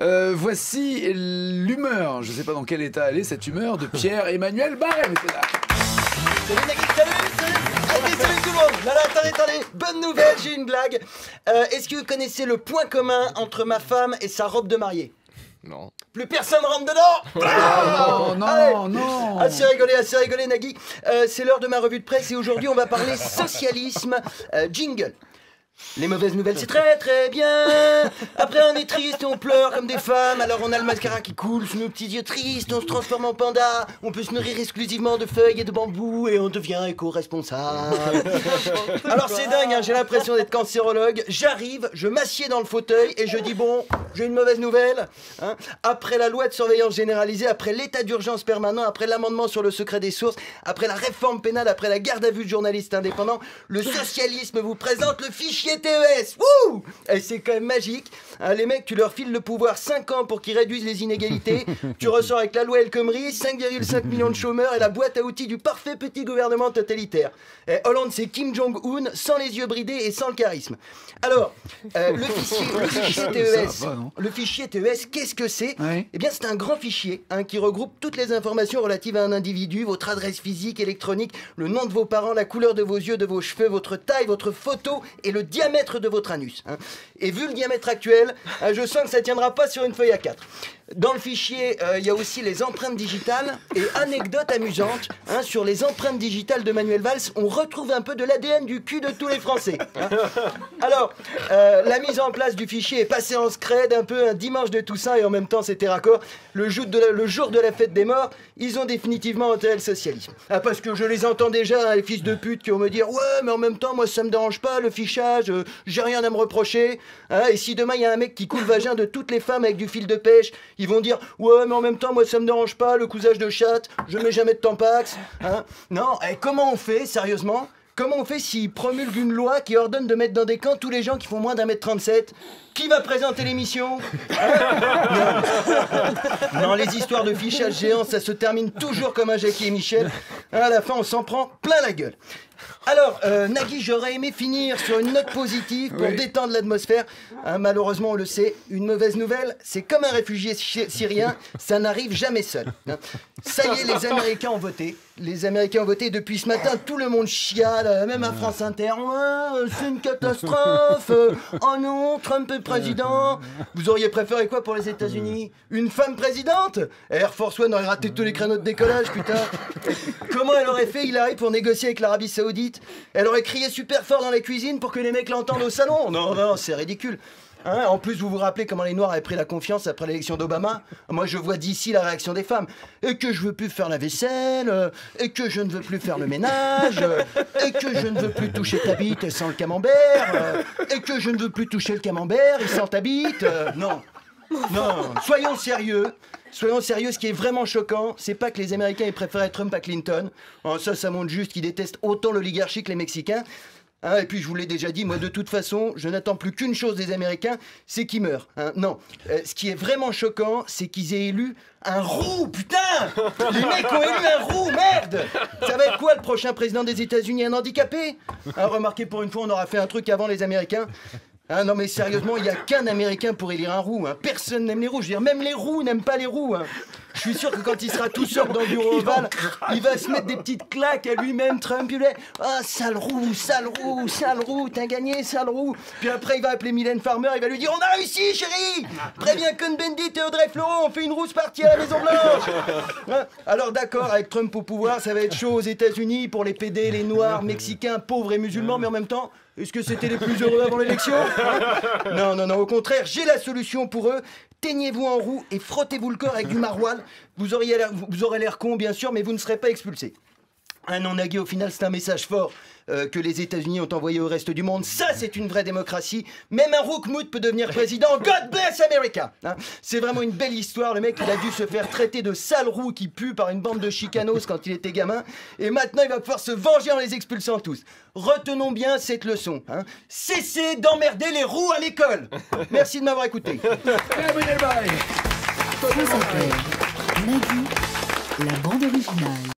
Voici l'humeur, je ne sais pas dans quel état elle est, cette humeur de Pierre-Emmanuel Barré. Salut Nagui, salut tout le monde. Là, attendez, bonne nouvelle, j'ai une blague. Est-ce que vous connaissez le point commun entre ma femme et sa robe de mariée? Non. Plus personne rentre dedans. Oh non, non. Assez rigolé Nagui. C'est l'heure de ma revue de presse et aujourd'hui on va parler socialisme. Jingle. Les mauvaises nouvelles, c'est très très bien. Après on est triste et on pleure comme des femmes. Alors on a le mascara qui coule sous nos petits yeux tristes. On se transforme en panda. On peut se nourrir exclusivement de feuilles et de bambou. Et on devient éco-responsable. Alors c'est dingue, hein, j'ai l'impression d'être cancérologue. J'arrive, je m'assieds dans le fauteuil et je dis bon, j'ai une mauvaise nouvelle, hein. Après la loi de surveillance généralisée, après l'état d'urgence permanent, après l'amendement sur le secret des sources, après la réforme pénale, après la garde à vue de journalistes indépendants, le socialisme vous présente le fichier TES. Wouh! Et c'est quand même magique, hein, les mecs, tu leur files le pouvoir 5 ans pour qu'ils réduisent les inégalités. Tu ressors avec la loi El Khomri, 5,5 millions de chômeurs et la boîte à outils du parfait petit gouvernement totalitaire. Et Hollande, c'est Kim Jong-un, sans les yeux bridés et sans le charisme. Alors, le fichier TES, le fichier TES, qu'est-ce que c'est? Oui. Eh bien, c'est un grand fichier, hein, qui regroupe toutes les informations relatives à un individu, votre adresse physique, électronique, le nom de vos parents, la couleur de vos yeux, de vos cheveux, votre taille, votre photo et le diamètre de votre anus, hein. Et vu le diamètre actuel, je sens que ça tiendra pas sur une feuille A4. Dans le fichier, il y a aussi les empreintes digitales et anecdotes amusantes, hein, sur les empreintes digitales de Manuel Valls. On retrouve un peu de l'ADN du cul de tous les Français, hein. Alors, la mise en place du fichier est passée en scred, un peu un dimanche de Toussaint et en même temps c'était raccord. Le jour de la fête des morts, ils ont définitivement enterré le socialisme. Ah, parce que je les entends déjà, hein, les fils de pute qui vont me dire ouais mais en même temps moi ça me dérange pas le fichage, j'ai rien à me reprocher, hein, et si demain il y a un mec qui coule le vagin de toutes les femmes avec du fil de pêche, ils vont dire ouais mais en même temps moi ça me dérange pas le cousage de chatte, je mets jamais de tampax, hein. Non, et comment on fait sérieusement? Comment on fait s'ils promulguent une loi qui ordonne de mettre dans des camps tous les gens qui font moins d'1m37? Qui va présenter l'émission, hein? Non, les histoires de fichage géant, ça se termine toujours comme un Jackie et Michel. À la fin, on s'en prend plein la gueule. Alors, Nagui, j'aurais aimé finir sur une note positive pour détendre l'atmosphère. Hein, malheureusement, on le sait, une mauvaise nouvelle, c'est comme un réfugié syrien, ça n'arrive jamais seul, hein. Ça y est, les Américains ont voté. Les Américains ont voté depuis ce matin, tout le monde chiale, même à France Inter. Ouais, c'est une catastrophe. Oh non, Trump est président. Vous auriez préféré quoi pour les États-Unis? Une femme présidente? Air Force One aurait raté tous les créneaux de décollage, putain. Comment elle aurait fait Hillary pour négocier avec l'Arabie Saoudite? Elle aurait crié super fort dans la cuisine pour que les mecs l'entendent au salon? Non, non, c'est ridicule. Hein, en plus, vous vous rappelez comment les Noirs avaient pris la confiance après l'élection d'Obama? Moi, je vois d'ici la réaction des femmes. Et que je veux plus faire la vaisselle, et que je ne veux plus faire le ménage, et que je ne veux plus toucher ta bite sans le camembert, et que je ne veux plus toucher le camembert et sans ta bite. Non, non, soyons sérieux. Soyons sérieux, ce qui est vraiment choquant, c'est pas que les Américains aient préféré Trump à Clinton. Oh, ça montre juste qu'ils détestent autant l'oligarchie que les Mexicains. Hein, et puis je vous l'ai déjà dit, moi de toute façon, je n'attends plus qu'une chose des Américains, c'est qu'ils meurent, hein. Non, ce qui est vraiment choquant, c'est qu'ils aient élu un roux, putain! Les mecs ont élu un roux, merde! Ça va être quoi le prochain président des États-Unis, un handicapé? Hein, remarquez, pour une fois, on aura fait un truc avant les Américains. Ah non mais sérieusement, il n'y a qu'un Américain pour élire un roux, hein. Personne n'aime les roux, je veux dire, même les roux n'aiment pas les roux, hein. Je suis sûr que quand il sera tout seul dans le bureau ovale, il va se mettre des petites claques à lui-même, Trump, il va dire « Ah, sale roux, t'as gagné, sale roux !» Puis après, il va appeler Mylène Farmer, il va lui dire « On a réussi, chérie! Préviens Cohn-Bendit et Audrey Fleurot, on fait une rousse partie à la Maison-Blanche !» Hein. Alors d'accord, avec Trump au pouvoir, ça va être chaud aux États-Unis pour les PD, les Noirs, Mexicains, pauvres et musulmans, mais en même temps, est-ce que c'était les plus heureux avant l'élection? Non, non, non, au contraire, j'ai la solution pour eux. Teignez-vous en roux et frottez-vous le corps avec du maroilles. Vous aurez l'air con, bien sûr, mais vous ne serez pas expulsé. Ah non, Nagui, au final, c'est un message fort que les États-Unis ont envoyé au reste du monde. Ça, c'est une vraie démocratie. Même un roukmout peut devenir président. God bless America, hein. C'est vraiment une belle histoire. Le mec, il a dû se faire traiter de sale roux qui pue par une bande de chicanos quand il était gamin. Et maintenant, il va pouvoir se venger en les expulsant tous. Retenons bien cette leçon, hein. Cessez d'emmerder les roux à l'école. Merci de m'avoir écouté. France Inter, Nagui, la bande originale.